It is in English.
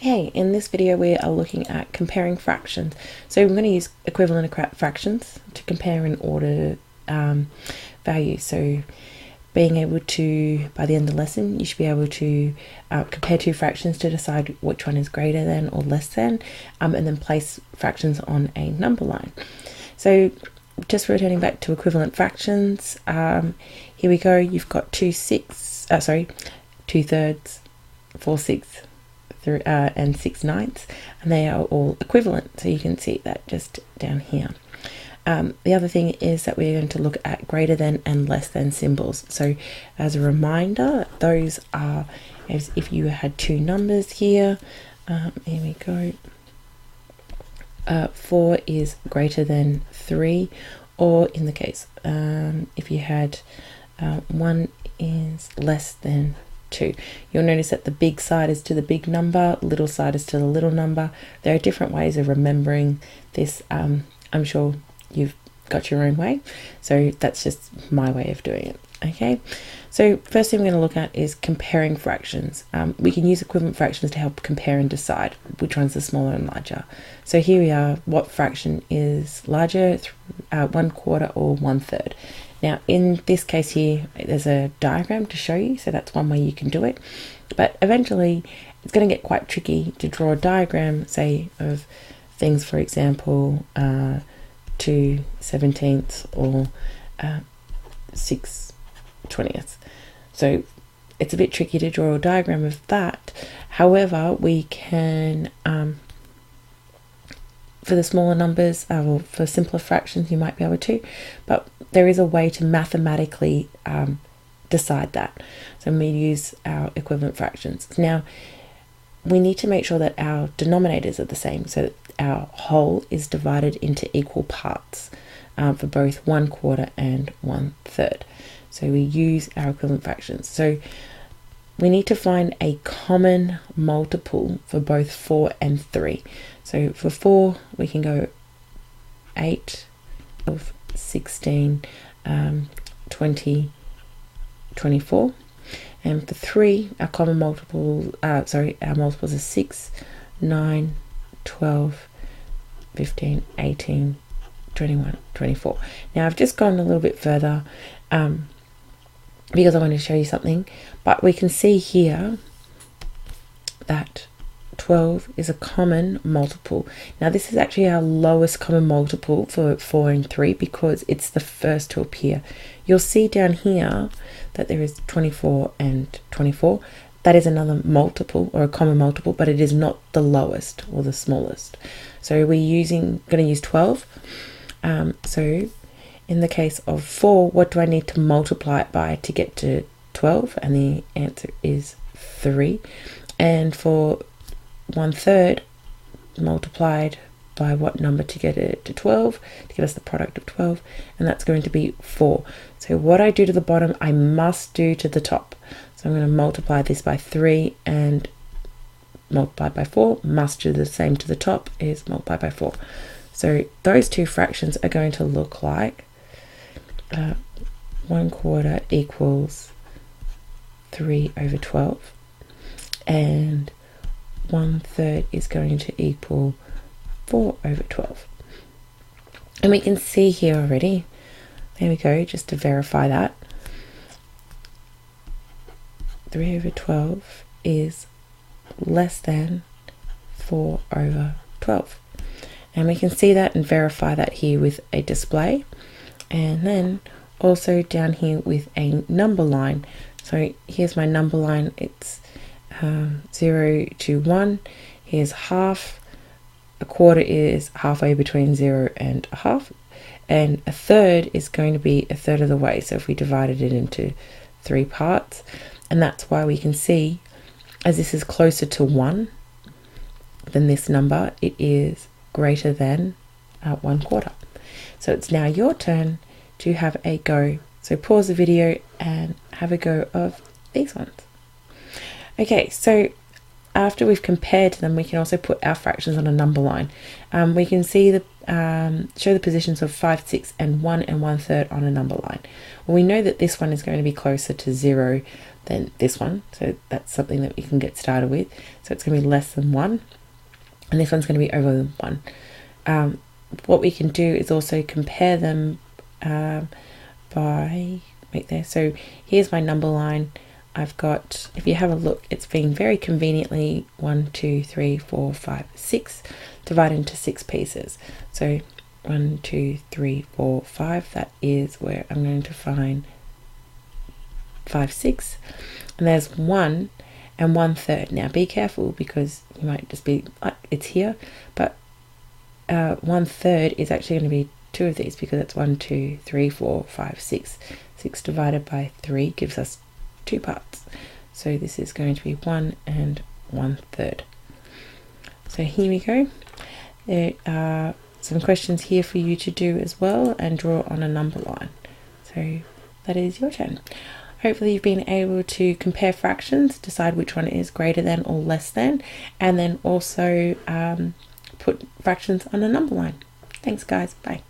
Hey, in this video we are looking at comparing fractions. So we're going to use equivalent fractions to compare in order values. So being able to, by the end of the lesson, you should be able to compare two fractions to decide which one is greater than or less than, and then place fractions on a number line. So just returning back to equivalent fractions, here we go. You've got 2 thirds, 4 sixths, and 6 ninths, and they are all equivalent, so you can see that just down here. The other thing is that we're going to look at greater than and less than symbols. So as a reminder, those are as if you had two numbers here. Here we go. 4 is greater than 3, or in the case if you had 1 is less than 2. You'll notice that the big side is to the big number, little side is to the little number. There are different ways of remembering this. I'm sure you've got your own way, so that's just my way of doing it. Okay, so first thing we're going to look at is comparing fractions. We can use equivalent fractions to help compare and decide which one's the smaller and larger. So here we are. What fraction is larger, 1/4 or 1/3? Now in this case here, there's a diagram to show you, so that's one way you can do it. But eventually it's going to get quite tricky to draw a diagram, say, of things, for example, 2 17ths or 6 20ths. So it's a bit tricky to draw a diagram of that. However, we can, for the smaller numbers, or for simpler fractions, you might be able to, but there is a way to mathematically decide that. So we use our equivalent fractions. Now, we need to make sure that our denominators are the same, so that our whole is divided into equal parts for both 1/4 and 1/3. So we use our equivalent fractions. So we need to find a common multiple for both 4 and 3. So for 4, we can go 8, 12, 16, 20, 24. And for 3, our common multiple, our multiples are 6, 9, 12, 15, 18, 21, 24. Now I've just gone a little bit further because I want to show you something, but we can see here that 12 is a common multiple. Now this is actually our lowest common multiple for 4 and 3 because it's the first to appear. You'll see down here that there is 24 and 24. That is another multiple, or a common multiple, but it is not the lowest or the smallest. So we're going to use 12. So in the case of 4, what do I need to multiply it by to get to 12? And the answer is 3. And for 1/3, multiplied by what number to get it to 12, to give us the product of 12, and that's going to be 4. So what I do to the bottom, I must do to the top. So I'm going to multiply this by 3 and multiply by 4, must do the same to the top, is multiply by 4. So those two fractions are going to look like 1/4 equals 3/12, and 1/3 is going to equal 4/12. And we can see here already, there we go, just to verify that, 3/12 is less than 4/12. And we can see that and verify that here with a display, and then also down here with a number line. So here's my number line. It's 0 to 1. Here's half. A quarter is halfway between 0 and a half, and a third is going to be a third of the way. So if we divided it into 3 parts, and that's why we can see, as this is closer to 1 than this number, it is greater than 1/4. So it's now your turn to have a go. So pause the video and have a go of these ones. Okay, so after we've compared them, we can also put our fractions on a number line. We can see show the positions of 5, 6, and 1 and 1/3 on a number line. Well, we know that this one is going to be closer to 0 than this one. So that's something that we can get started with. So it's going to be less than 1. And this one's going to be over 1. What we can do is also compare them by, right there. So here's my number line. I've got, if you have a look, it's being very conveniently 1, 2, 3, 4, 5, 6 divided into 6 pieces. So 1, 2, 3, 4, 5. That is where I'm going to find 5, 6. And there's 1 and 1/3. Now be careful, because you might just be like, it's here, but 1/3 is actually going to be 2 of these, because it's 1, 2, 3, 4, 5, 6. 6 divided by 3 gives us 2 parts. So this is going to be 1 and 1/3. So here we go. There are some questions here for you to do as well, and draw on a number line. So that is your turn. Hopefully you've been able to compare fractions, decide which one is greater than or less than, and then also put fractions on a number line. Thanks guys, bye.